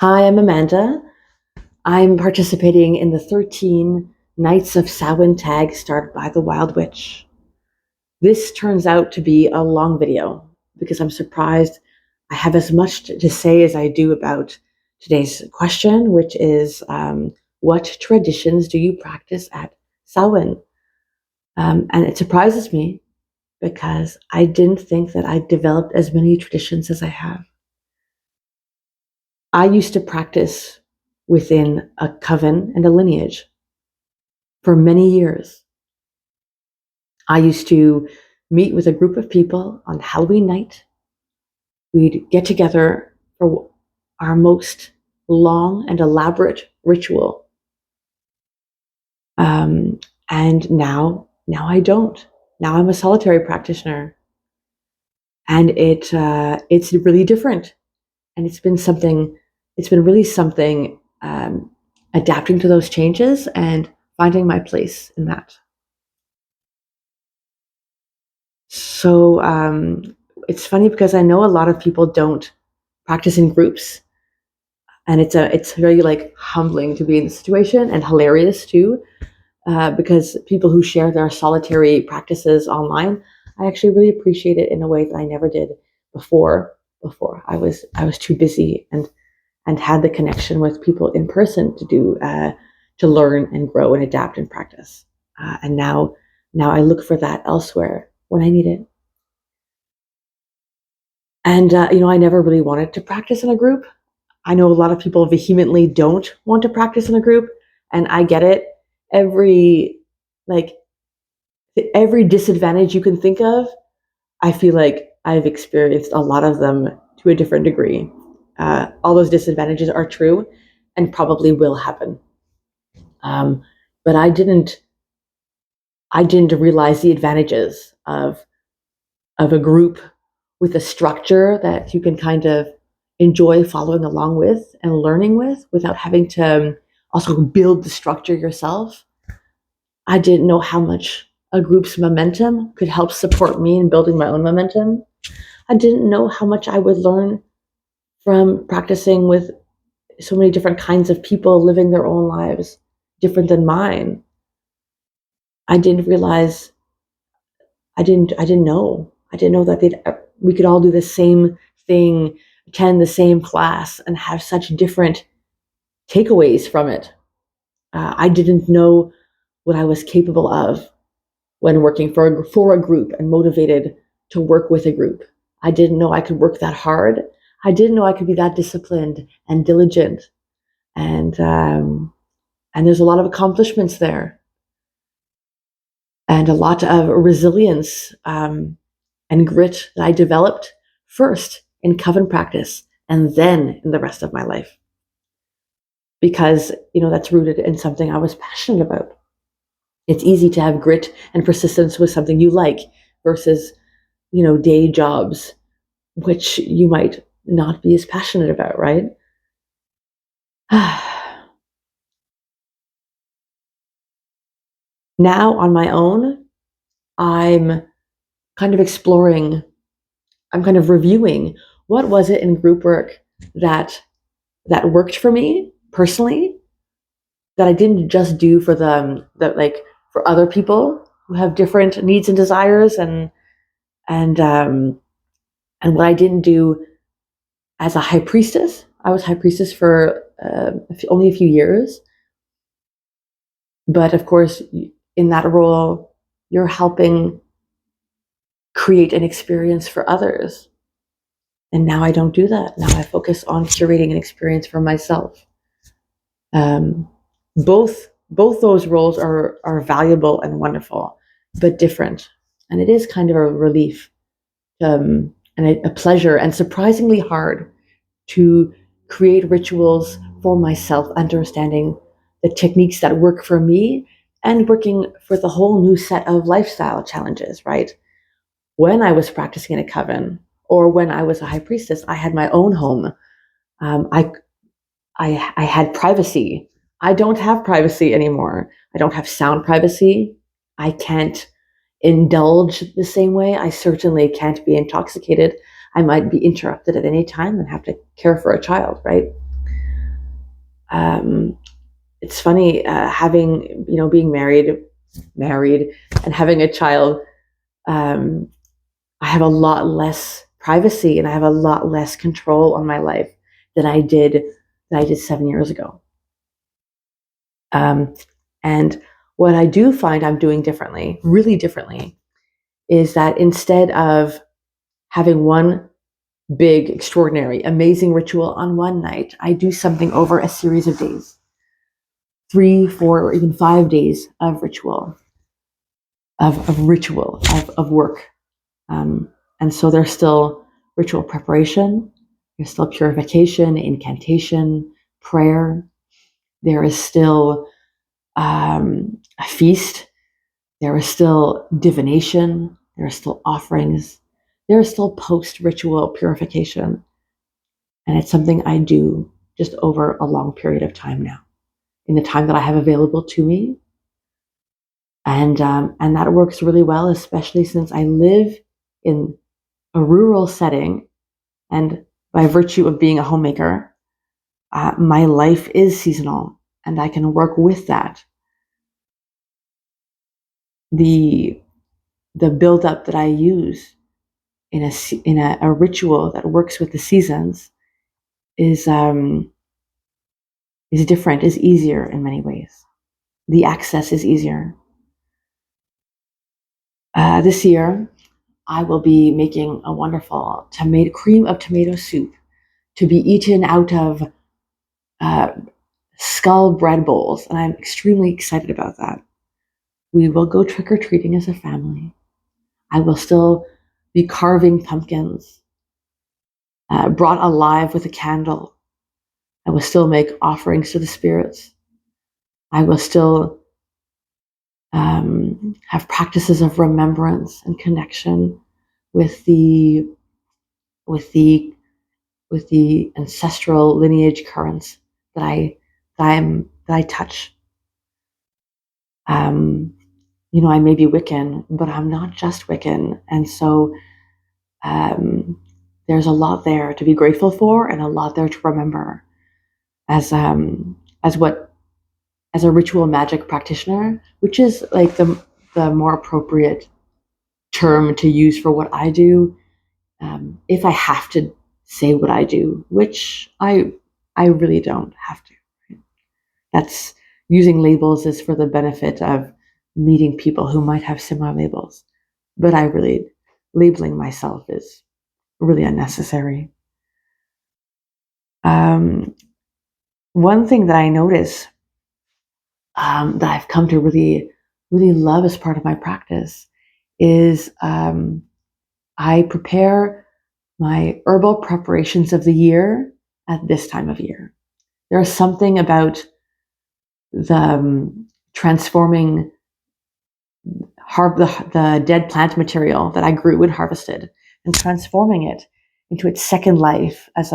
Hi, I'm Amanda. I'm participating in the 13 Nights of Samhain tag started by the Wild Witch. This turns out to be a long video because I'm surprised I have as much to say as I do about today's question, which is what traditions do you practice at Samhain? And it surprises me because I didn't think that I developed as many traditions as I have. I used to practice within a coven and a lineage for many years. I used to meet with a group of people on Halloween night. We'd get together for our most long and elaborate ritual. And now I don't. Now I'm a solitary practitioner, and it's really different. And it's been something. It's been really something. Adapting to those changes and finding my place in that. So it's funny because I know a lot of people don't practice in groups, and it's very like humbling to be in the situation and hilarious too, because people who share their solitary practices online, I actually really appreciate it in a way that I never did before. Before I was too busy and had the connection with people in person to do to learn and grow and adapt and practice. And now I look for that elsewhere when I need it. And I never really wanted to practice in a group. I know a lot of people vehemently don't want to practice in a group, and I get it. Every like every disadvantage you can think of, I feel like I've experienced a lot of them to a different degree. All those disadvantages are true and probably will happen. But I didn't realize the advantages of a group with a structure that you can kind of enjoy following along with and learning with without having to also build the structure yourself. I didn't know how much a group's momentum could help support me in building my own momentum. I didn't know how much I would learn from practicing with so many different kinds of people living their own lives different than mine. I didn't realize I didn't know that we could all do the same thing, attend the same class, and have such different takeaways from it. I didn't know what I was capable of when working for a group and motivated to work with a group. I didn't know I could work that hard. I didn't know I could be that disciplined and diligent. And there's a lot of accomplishments there, and a lot of resilience and grit that I developed first in coven practice and then in the rest of my life. Because, that's rooted in something I was passionate about. It's easy to have grit and persistence with something you like versus, day jobs, which you might not be as passionate about, right? Now on my own, I'm kind of exploring, I'm kind of reviewing what was it in group work that worked for me personally, that I didn't just do for them, that like for other people who have different needs and desires, and and what I didn't do as a high priestess. I was high priestess for only a few years, but of course, in that role, you're helping create an experience for others. And now I don't do that. Now I focus on curating an experience for myself. Um, both those roles are valuable and wonderful, but different. And it is kind of a relief, and a pleasure, and surprisingly hard to create rituals for myself, understanding the techniques that work for me and working for the whole new set of lifestyle challenges, right? When I was practicing in a coven or when I was a high priestess, I had my own home. Um, I, I had privacy. I don't have privacy anymore. I don't have sound privacy. I can't indulge the same way. I certainly can't be intoxicated. I might be interrupted at any time and have to care for a child, right? It's funny, having, being married and having a child. I have a lot less privacy and I have a lot less control on my life than I did 7 years ago. And what I do find I'm doing differently, really differently, is that instead of having one big, extraordinary, amazing ritual on one night, I do something over a series of days, 3, 4, or even 5 days of ritual, of work. And so there's still ritual preparation, there's still purification, incantation, prayer. There is still a feast. There is still divination. There are still offerings. There is still post-ritual purification. And it's something I do just over a long period of time now, in the time that I have available to me. And that works really well, especially since I live in a rural setting. And by virtue of being a homemaker, my life is seasonal and I can work with that. The buildup that I use in a ritual that works with the seasons is different, is easier in many ways. The access is easier. This year, I will be making a wonderful cream of tomato soup to be eaten out of skull bread bowls, and I'm extremely excited about that. We will go trick-or-treating as a family. I will still be carving pumpkins, brought alive with a candle. I will still make offerings to the spirits. I will still have practices of remembrance and connection with the ancestral lineage currents that I touch. I may be Wiccan, but I'm not just Wiccan, and so there's a lot there to be grateful for, and a lot there to remember. As a ritual magic practitioner, which is like the more appropriate term to use for what I do, if I have to say what I do, which I really don't have to. That's using labels is for the benefit of meeting people who might have similar labels, but labeling myself is really unnecessary. One thing that I notice that I've come to really, really love as part of my practice is I prepare my herbal preparations of the year at this time of year. There's something about the transforming the dead plant material that I grew and harvested and transforming it into its second life as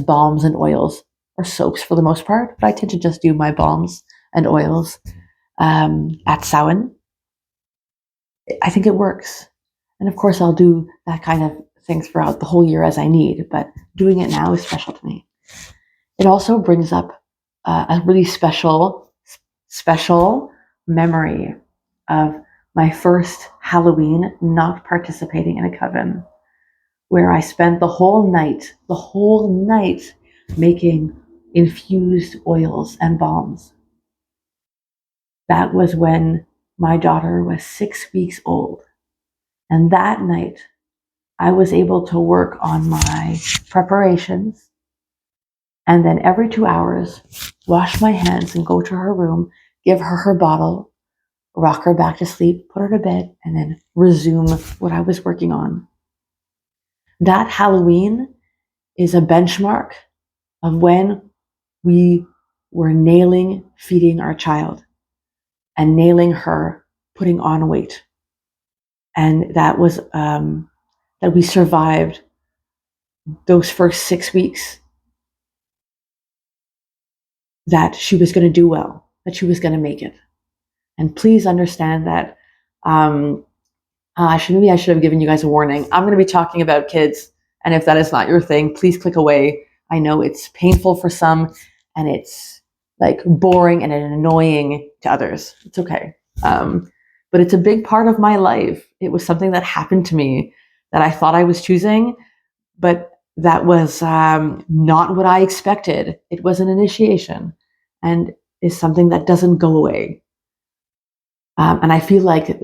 balms and oils, or soaps for the most part. But I tend to just do my balms and oils at Samhain. I think it works. And of course, I'll do that kind of things throughout the whole year as I need, but doing it now is special to me. It also brings up a really special memory of my first Halloween not participating in a coven, where I spent the whole night making infused oils and balms. That was when my daughter was 6 weeks old. And that night, I was able to work on my preparations, and then every 2 hours, wash my hands and go to her room, give her her bottle, rock her back to sleep, put her to bed, and then resume what I was working on. That Halloween is a benchmark of when we were nailing feeding our child and nailing her putting on weight. And that was that we survived those first 6 weeks, that she was going to do well, that she was going to make it. And please understand that I should have given you guys a warning. I'm going to be talking about kids, and if that is not your thing, please click away. I know it's painful for some, and it's like boring and annoying to others. It's okay. But it's a big part of my life. It was something that happened to me that I thought I was choosing, but that was not what I expected. It was an initiation and is something that doesn't go away. And I feel like it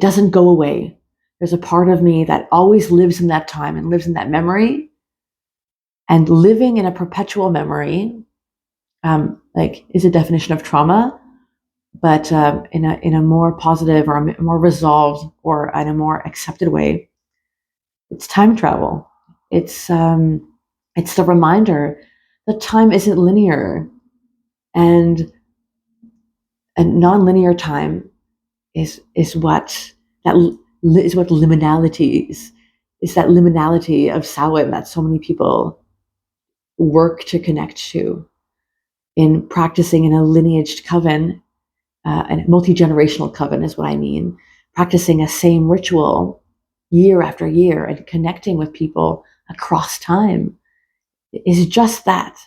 doesn't go away. There's a part of me that always lives in that time and lives in that memory. And living in a perpetual memory, like, is a definition of trauma, but in a more positive or a more resolved or in a more accepted way. It's time travel. It's the reminder that time isn't linear, and non-linear time is what that is what liminality is that liminality of Samhain that so many people work to connect to in practicing in a lineaged coven, and multi-generational coven is what I mean, practicing a same ritual year after year and connecting with people across time is just that,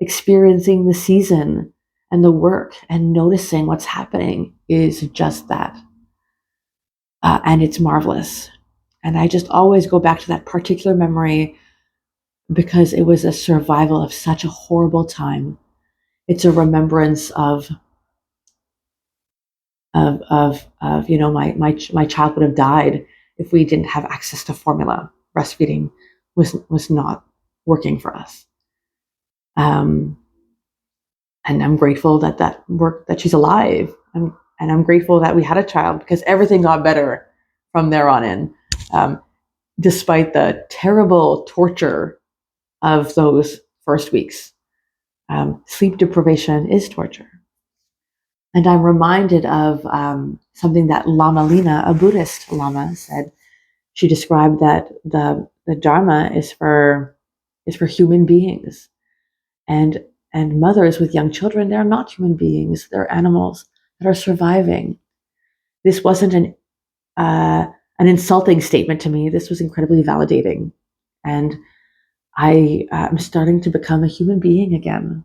experiencing the season and the work and noticing what's happening is just that. And it's marvelous. And I just always go back to that particular memory because it was a survival of such a horrible time. It's a remembrance of my child would have died if we didn't have access to formula. Breastfeeding was not working for us. And I'm grateful that worked, that she's alive. And I'm grateful that we had a child because everything got better from there on in. Despite the terrible torture of those first weeks. Sleep deprivation is torture. And I'm reminded of something that Lama Lina, a Buddhist Lama, said. She described that the Dharma is for human beings, and mothers with young children, they're not human beings; they're animals that are surviving. This wasn't an insulting statement to me. This was incredibly validating, and I am starting to become a human being again.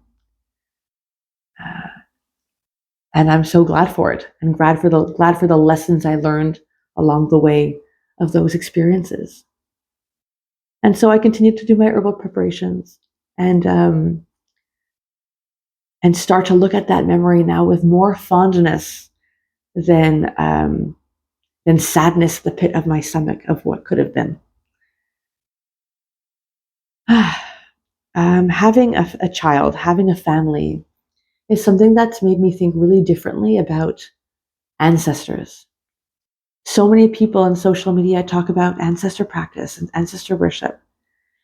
And I'm so glad for it, and glad for the lessons I learned along the way of those experiences. And so I continued to do my herbal preparations and start to look at that memory now with more fondness than sadness, the pit of my stomach of what could have been. Having a child, having a family, is something that's made me think really differently about ancestors. So many people on social media talk about ancestor practice and ancestor worship,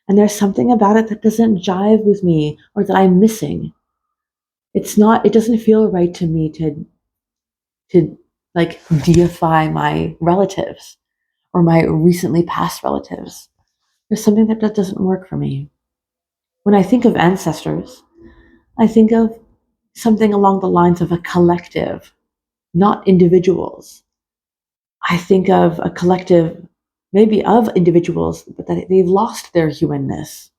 and there's something about it that doesn't jive with me or that I'm missing. It doesn't feel right to me to like deify my relatives or my recently passed relatives. There's something that doesn't work for me. When I think of ancestors, I think of something along the lines of a collective, not individuals. I think of a collective, maybe of individuals, but that they've lost their humanness.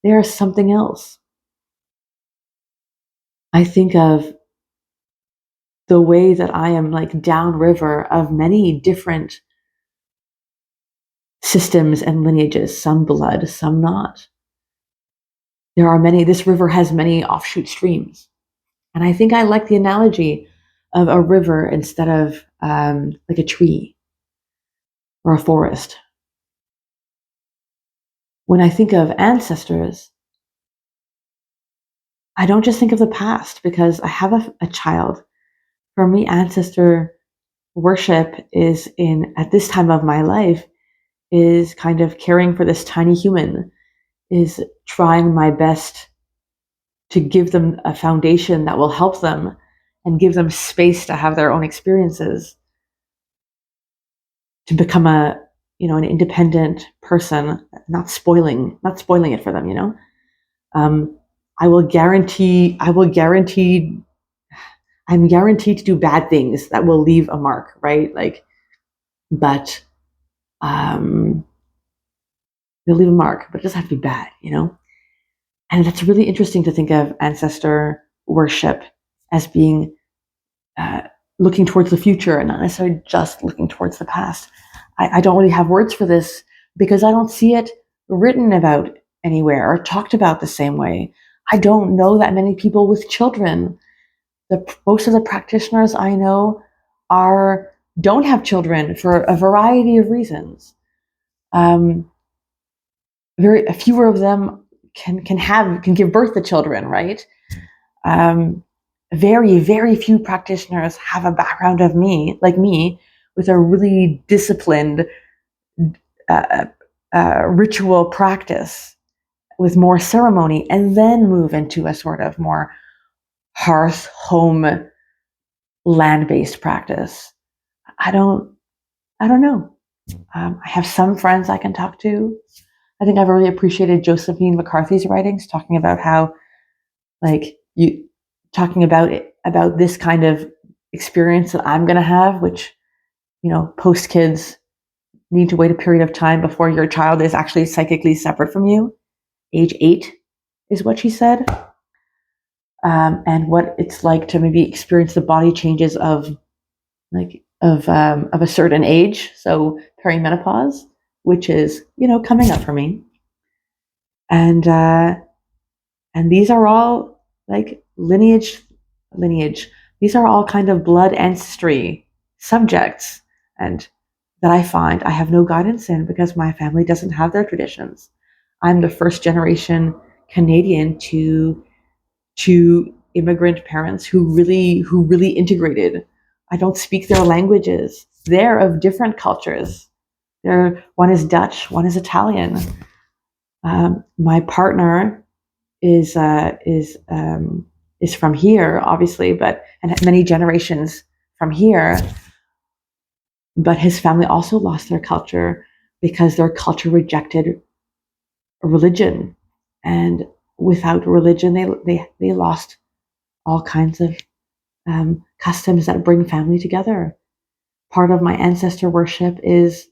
They are something else. I think of the way that I am like downriver of many different systems and lineages, some blood, some not. There are many, this river has many offshoot streams. And I think I like the analogy of a river instead of like a tree or a forest. When I think of ancestors, I don't just think of the past because I have a child. For me, ancestor worship is at this time of my life, is kind of caring for this tiny human, is trying my best to give them a foundation that will help them and give them space to have their own experiences, to become an independent person, not spoiling it for them, um, I'm guaranteed to do bad things that will leave a mark, right? Like, but they'll leave a mark, but it doesn't have to be bad, And that's really interesting to think of ancestor worship as being uh, looking towards the future and not necessarily just looking towards the past. I don't really have words for this because I don't see it written about anywhere or talked about the same way. I don't know that many people with children. Most of the practitioners I know don't have children for a variety of reasons. Um, very fewer of them can give birth to children, right? Um, very few practitioners have a background of like me, with a really disciplined uh, ritual practice with more ceremony, and then move into a sort of more hearth, home, land-based practice. I don't know. I have some friends I can talk to. I think I've really appreciated Josephine McCarthy's writings, talking about how, like, you talking about this kind of experience that I'm going to have, which, post kids need to wait a period of time before your child is actually psychically separate from you. Age 8 is what she said. And what it's like to maybe experience the body changes of a certain age, so perimenopause, which is coming up for me, and these are all like lineage. These are all kind of blood ancestry subjects, and that I find I have no guidance in because my family doesn't have their traditions. I'm the first generation Canadian to immigrant parents who really integrated. I don't speak their languages. They're of different cultures. One is Dutch, one is Italian. My partner is from here, obviously, and many generations from here. But his family also lost their culture because their culture rejected religion, and without religion, they lost all kinds of customs that bring family together. Part of my ancestor worship is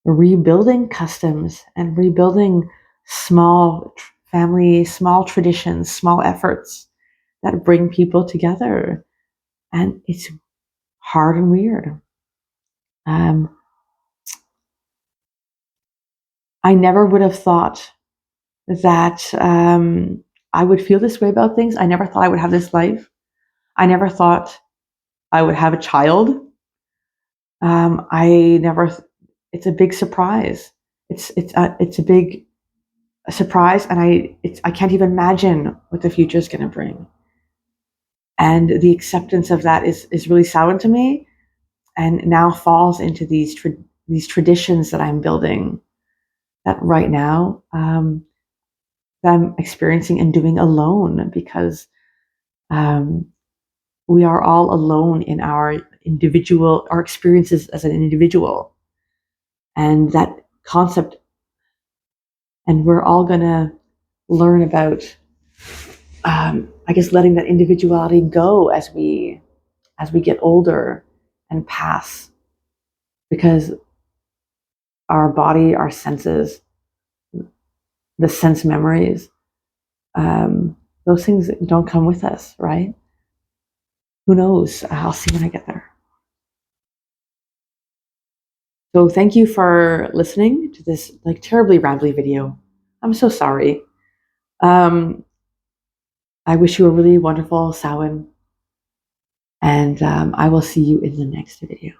rebuilding customs and rebuilding small small traditions, small efforts that bring people together. And it's hard and weird. I never would have thought that I would feel this way about things. I never thought I would have this life. I never thought I would have a child. I never. It's a big surprise. It's a big surprise, and I can't even imagine what the future is going to bring. And the acceptance of that is really silent to me, and now falls into these traditions that I'm building. That right now that I'm experiencing and doing alone, because we are all alone in our experiences as an individual, and that concept. And we're all gonna learn about, I guess, letting that individuality go as we get older and pass, because our body, our senses, the sense memories, those things don't come with us, right? Who knows? I'll see when I get there. So thank you for listening to this terribly rambly video. I'm so sorry. I wish you a really wonderful Samhain, and I will see you in the next video.